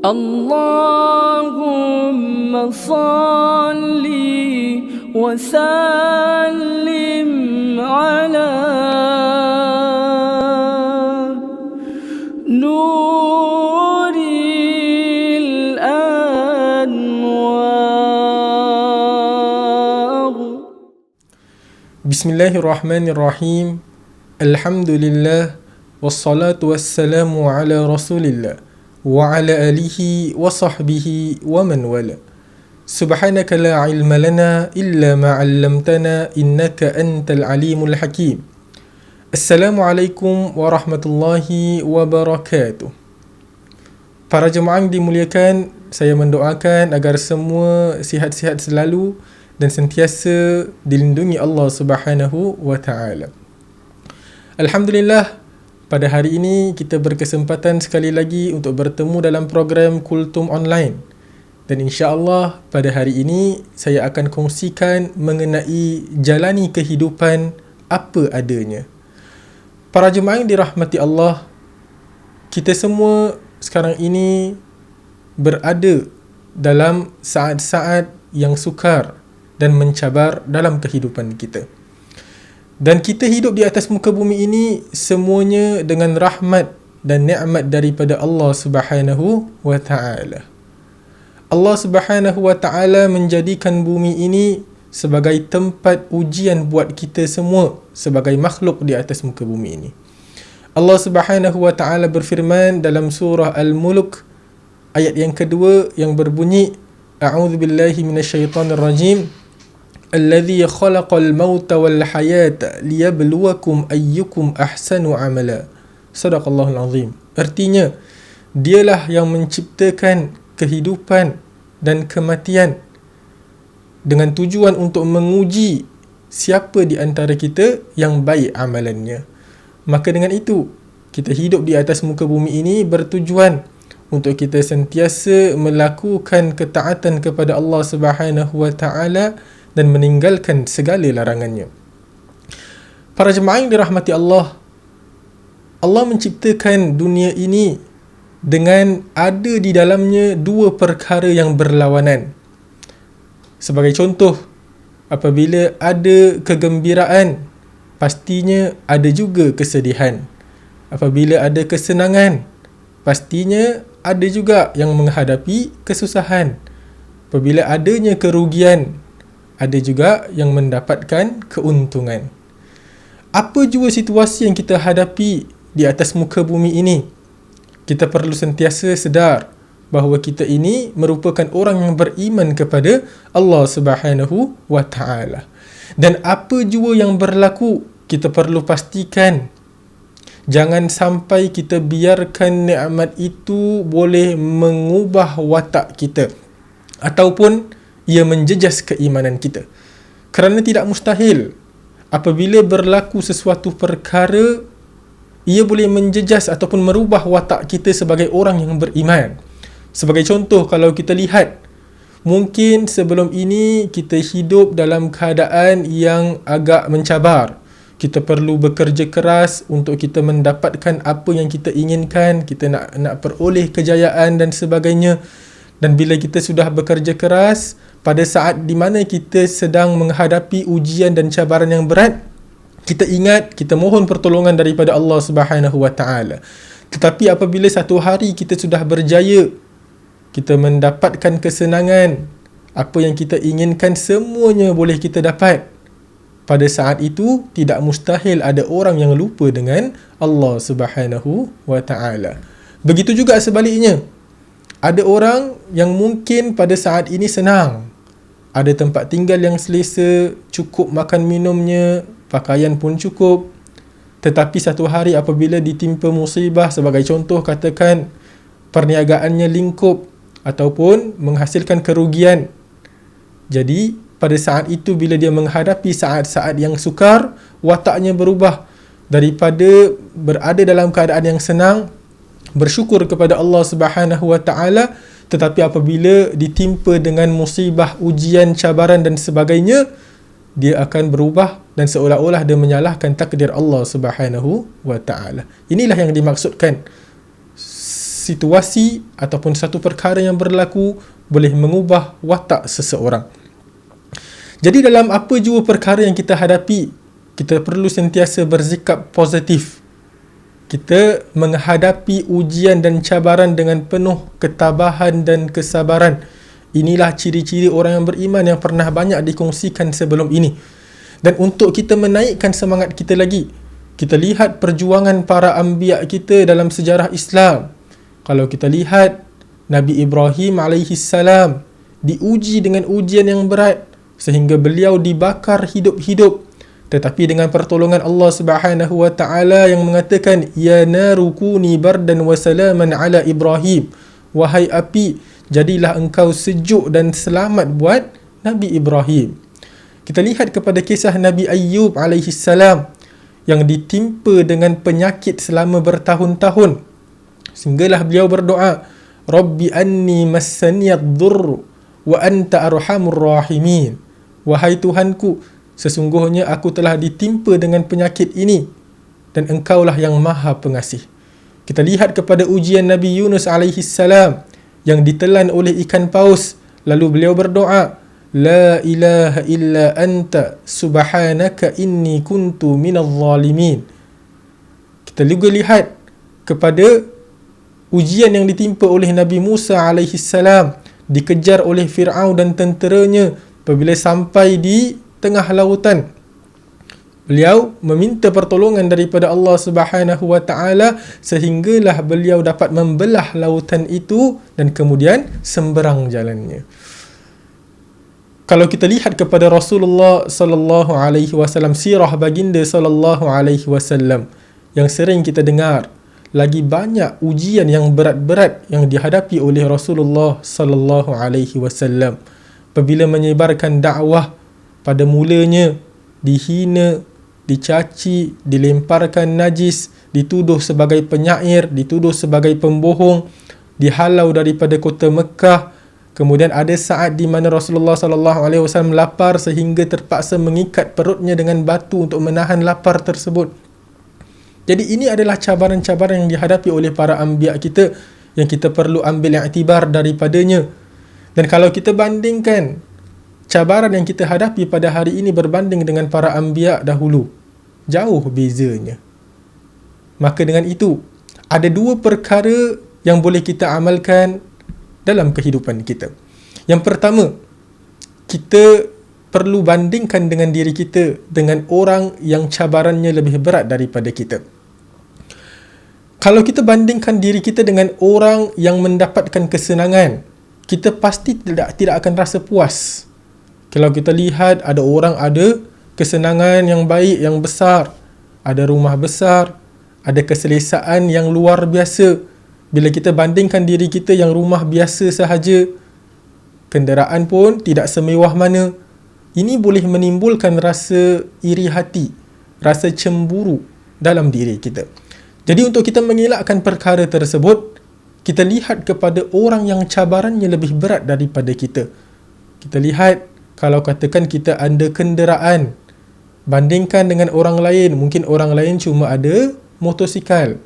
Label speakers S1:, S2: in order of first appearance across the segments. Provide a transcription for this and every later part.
S1: اللهم صل وسلم على نور الأنوار.
S2: Bismillahirrahmanirrahim. Alhamdulillah wassalatu wassalamu ala Rasulillah wa ala alihi wa sahbihi wa man wala. Subhanaka la ilma lana illa ma 'allamtana innaka antal alimul hakim. Assalamualaikum warahmatullahi wabarakatuh. Para jemaah yang dimuliakan, saya mendoakan agar semua sihat-sihat selalu dan sentiasa dilindungi Allah Subhanahu wa taala. Alhamdulillah, pada hari ini kita berkesempatan sekali lagi untuk bertemu dalam program Kultum Online. Dan insya-Allah pada hari ini saya akan kongsikan mengenai jalani kehidupan apa adanya. Para jemaah yang dirahmati Allah, kita semua sekarang ini berada dalam saat-saat yang sukar dan mencabar dalam kehidupan kita. Dan kita hidup di atas muka bumi ini semuanya dengan rahmat dan nikmat daripada Allah Subhanahu wa taala. Allah Subhanahu wa taala menjadikan bumi ini sebagai tempat ujian buat kita semua sebagai makhluk di atas muka bumi ini. Allah Subhanahu wa taala berfirman dalam surah Al-Mulk ayat yang kedua yang berbunyi, A'udzubillahi minasyaitonirrajim. Alladhi khalaqal mauta wal hayata liyabluwakum ayyukum ahsanu amala. Sadaqallahul azim. Artinya, dialah yang menciptakan kehidupan dan kematian dengan tujuan untuk menguji siapa di antara kita yang baik amalannya. Maka dengan itu, kita hidup di atas muka bumi ini bertujuan untuk kita sentiasa melakukan ketaatan kepada Allah Subhanahu wa taala dan meninggalkan segala larangannya. Para jemaah yang dirahmati Allah, Allah menciptakan dunia ini dengan ada di dalamnya dua perkara yang berlawanan. Sebagai contoh, apabila ada kegembiraan, pastinya ada juga kesedihan. Apabila ada kesenangan, pastinya ada juga yang menghadapi kesusahan. Apabila adanya kerugian, ada juga yang mendapatkan keuntungan. Apa jua situasi yang kita hadapi di atas muka bumi ini, kita perlu sentiasa sedar bahawa kita ini merupakan orang yang beriman kepada Allah Subhanahu wa taala. Dan apa jua yang berlaku, kita perlu pastikan jangan sampai kita biarkan nikmat itu boleh mengubah watak kita ataupun ia menjejas keimanan kita. Kerana tidak mustahil apabila berlaku sesuatu perkara, ia boleh menjejas ataupun merubah watak kita sebagai orang yang beriman. Sebagai contoh, kalau kita lihat, mungkin sebelum ini kita hidup dalam keadaan yang agak mencabar. Kita perlu bekerja keras untuk kita mendapatkan apa yang kita inginkan, kita nak peroleh kejayaan dan sebagainya. Dan bila kita sudah bekerja keras, pada saat di mana kita sedang menghadapi ujian dan cabaran yang berat, kita ingat, kita mohon pertolongan daripada Allah Subhanahu wa taala. Tetapi apabila satu hari kita sudah berjaya, kita mendapatkan kesenangan, apa yang kita inginkan semuanya boleh kita dapat. Pada saat itu tidak mustahil ada orang yang lupa dengan Allah Subhanahu wa taala. Begitu juga sebaliknya. Ada orang yang mungkin pada saat ini senang, ada tempat tinggal yang selesa, cukup makan minumnya, pakaian pun cukup. Tetapi satu hari apabila ditimpa musibah, sebagai contoh katakan perniagaannya lingkup ataupun menghasilkan kerugian. Jadi pada saat itu bila dia menghadapi saat-saat yang sukar, wataknya berubah daripada berada dalam keadaan yang senang, bersyukur kepada Allah Subhanahu wa taala, tetapi apabila ditimpa dengan musibah, ujian, cabaran dan sebagainya, dia akan berubah dan seolah-olah dia menyalahkan takdir Allah Subhanahu wa taala. Inilah yang dimaksudkan situasi ataupun satu perkara yang berlaku boleh mengubah watak seseorang. Jadi dalam apa jua perkara yang kita hadapi, kita perlu sentiasa bersikap positif. Kita menghadapi ujian dan cabaran dengan penuh ketabahan dan kesabaran. Inilah ciri-ciri orang yang beriman yang pernah banyak dikongsikan sebelum ini. Dan untuk kita menaikkan semangat kita lagi, kita lihat perjuangan para anbiya kita dalam sejarah Islam. Kalau kita lihat Nabi Ibrahim AS diuji dengan ujian yang berat sehingga beliau dibakar hidup-hidup. Tetapi dengan pertolongan Allah Subhanahu wa taala yang mengatakan, ya naru kuni bardan wa salaman ala Ibrahim, wahai api, jadilah engkau sejuk dan selamat buat Nabi Ibrahim. Kita lihat kepada kisah Nabi Ayyub alaihi salam yang ditimpa dengan penyakit selama bertahun-tahun, sehinggalah beliau berdoa, Rabbi anni massaniyad dhurru wa anta arhamur rahimin. Wahai Tuhanku, sesungguhnya aku telah ditimpa dengan penyakit ini dan engkaulah yang maha pengasih. Kita lihat kepada ujian Nabi Yunus alaihi salam yang ditelan oleh ikan paus, lalu beliau berdoa, la ilaha illa anta subhanaka inni kuntu minadh zalimin. Kita juga lihat kepada ujian yang ditimpa oleh Nabi Musa alaihi salam, dikejar oleh Fir'aun dan tenteranya. Apabila sampai di tengah lautan, beliau meminta pertolongan daripada Allah Subhanahu wa taala sehinggalah beliau dapat membelah lautan itu dan kemudian semberang jalannya. Kalau kita lihat kepada Rasulullah sallallahu alaihi wasallam, sirah baginda sallallahu alaihi wasallam yang sering kita dengar, lagi banyak ujian yang berat-berat yang dihadapi oleh Rasulullah sallallahu alaihi wasallam. Apabila menyebarkan dakwah, pada mulanya dihina, dicaci, dilemparkan najis, dituduh sebagai penyair, dituduh sebagai pembohong, dihalau daripada kota Mekah. Kemudian ada saat di mana Rasulullah SAW lapar sehingga terpaksa mengikat perutnya dengan batu untuk menahan lapar tersebut. Jadi ini adalah cabaran-cabaran yang dihadapi oleh para anbiya kita yang kita perlu ambil iktibar daripadanya. Dan kalau kita bandingkan cabaran yang kita hadapi pada hari ini berbanding dengan para anbiya dahulu, jauh bezanya. Maka dengan itu, ada dua perkara yang boleh kita amalkan dalam kehidupan kita. Yang pertama, kita perlu bandingkan dengan diri kita dengan orang yang cabarannya lebih berat daripada kita. Kalau kita bandingkan diri kita dengan orang yang mendapatkan kesenangan, kita pasti tidak akan rasa puas. Kalau kita lihat ada orang ada kesenangan yang baik, yang besar, ada rumah besar, ada keselesaan yang luar biasa. Bila kita bandingkan diri kita yang rumah biasa sahaja, kenderaan pun tidak semewah mana, ini boleh menimbulkan rasa iri hati, rasa cemburu dalam diri kita. Jadi untuk kita mengelakkan perkara tersebut, kita lihat kepada orang yang cabarannya lebih berat daripada kita. Kita lihat, kalau katakan kita ada kenderaan, bandingkan dengan orang lain, mungkin orang lain cuma ada motosikal.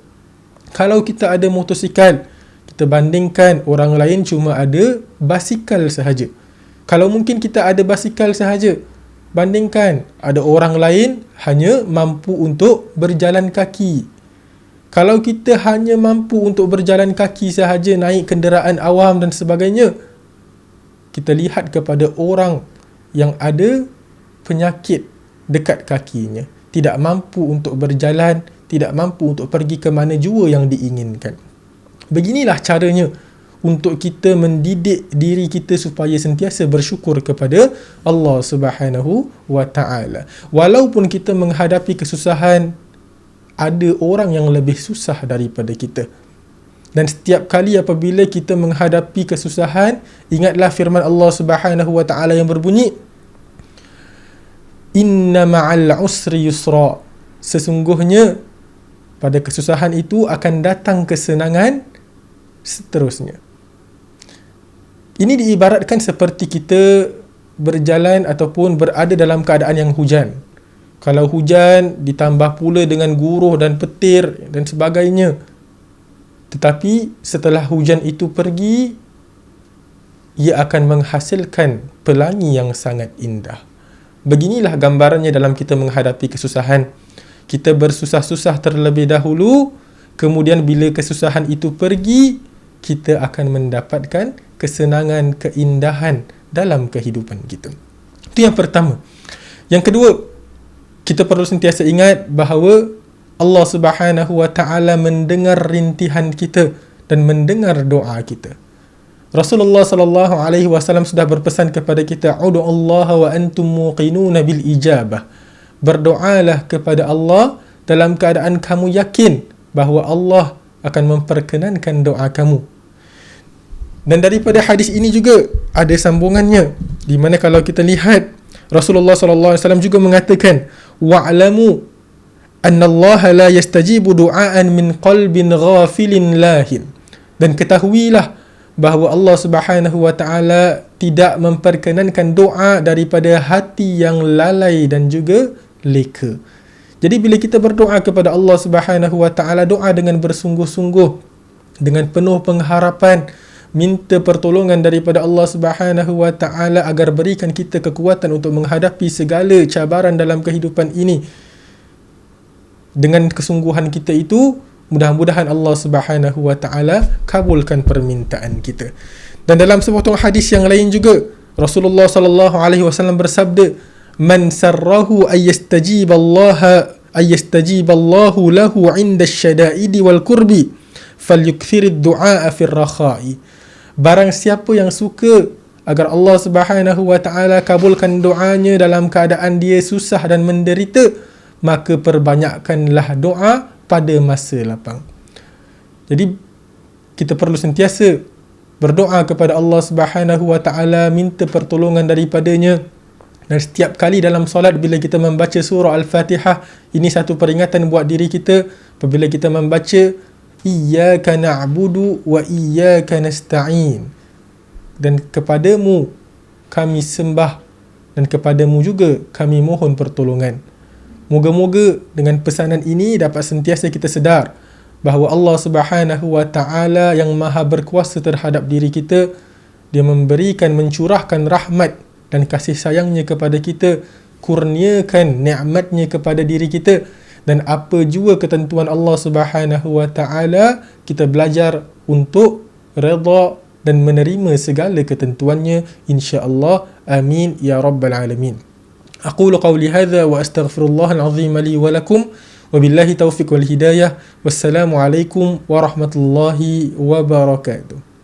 S2: Kalau kita ada motosikal, kita bandingkan orang lain cuma ada basikal sahaja. Kalau mungkin kita ada basikal sahaja, bandingkan ada orang lain hanya mampu untuk berjalan kaki. Kalau kita hanya mampu untuk berjalan kaki sahaja, naik kenderaan awam dan sebagainya, kita lihat kepada orang yang ada penyakit dekat kakinya, tidak mampu untuk berjalan, tidak mampu untuk pergi ke mana jua yang diinginkan. Beginilah caranya untuk kita mendidik diri kita supaya sentiasa bersyukur kepada Allah Subhanahu wa taala. Walaupun kita menghadapi kesusahan, ada orang yang lebih susah daripada kita. Dan setiap kali apabila kita menghadapi kesusahan, ingatlah firman Allah Subhanahu wa taala yang berbunyi, Inna ma'al usri yusra. Sesungguhnya pada kesusahan itu akan datang kesenangan seterusnya. Ini diibaratkan seperti kita berjalan ataupun berada dalam keadaan yang hujan. Kalau hujan ditambah pula dengan guruh dan petir dan sebagainya, Tetapi setelah hujan itu pergi, ia akan menghasilkan pelangi yang sangat indah. Beginilah gambarannya dalam kita menghadapi kesusahan. Kita bersusah-susah terlebih dahulu, kemudian bila kesusahan itu pergi, kita akan mendapatkan kesenangan, keindahan dalam kehidupan kita. Itu yang pertama. Yang kedua, kita perlu sentiasa ingat bahawa Allah Subhanahu wa taala mendengar rintihan kita dan mendengar doa kita. Rasulullah sallallahu alaihi wasallam sudah berpesan kepada kita, "Ud'ullaha wa antum muqinuna bil ijabah." Berdoalah kepada Allah dalam keadaan kamu yakin bahawa Allah akan memperkenankan doa kamu. Dan daripada hadis ini juga ada sambungannya, di mana kalau kita lihat Rasulullah sallallahu alaihi wasallam juga mengatakan, "Wa'lamu anna Allah la yastajibu du'aan min qalbin ghafilin lahin." Dan ketahuilah bahawa Allah Subhanahu wa taala tidak memperkenankan doa daripada hati yang lalai dan juga leka. Jadi bila kita berdoa kepada Allah Subhanahu wa taala, doa dengan bersungguh-sungguh, dengan penuh pengharapan, minta pertolongan daripada Allah Subhanahu wa taala agar berikan kita kekuatan untuk menghadapi segala cabaran dalam kehidupan ini. Dengan kesungguhan kita itu, mudah-mudahan Allah Subhanahu wa taala kabulkan permintaan kita. Dan dalam sepotong hadis yang lain juga, Rasulullah sallallahu alaihi wasallam bersabda, "Man sarrahu ayyastajiballahu lahu 'inda asy-syada'idi wal kurbi, falyukthirid du'a fir rakha'i." Barang siapa yang suka agar Allah Subhanahu wa taala kabulkan doanya dalam keadaan dia susah dan menderita, maka perbanyakkanlah doa pada masa lapang. Jadi kita perlu sentiasa berdoa kepada Allah Subhanahu wa taala, minta pertolongan daripadanya. Dan setiap kali dalam solat bila kita membaca surah Al-Fatihah, ini satu peringatan buat diri kita. Apabila kita membaca Iyyaka na'budu wa iyyaka nasta'in, dan kepadamu kami sembah dan kepadamu juga kami mohon pertolongan. Moga-moga dengan pesanan ini dapat sentiasa kita sedar bahawa Allah Subhanahu wa taala yang maha berkuasa terhadap diri kita, dia memberikan, mencurahkan rahmat dan kasih sayangnya kepada kita, kurniakan nikmatnya kepada diri kita, dan apa jua ketentuan Allah Subhanahu wa taala, kita belajar untuk redha dan menerima segala ketentuannya, insya-Allah. Amin ya rabbal alamin. Aqulu qawli hadha wa astaghfirullahal azim li wa lakum, wa billahi taufiq wal hidayah. Wassalamu alaikum warahmatullahi wabarakatuh.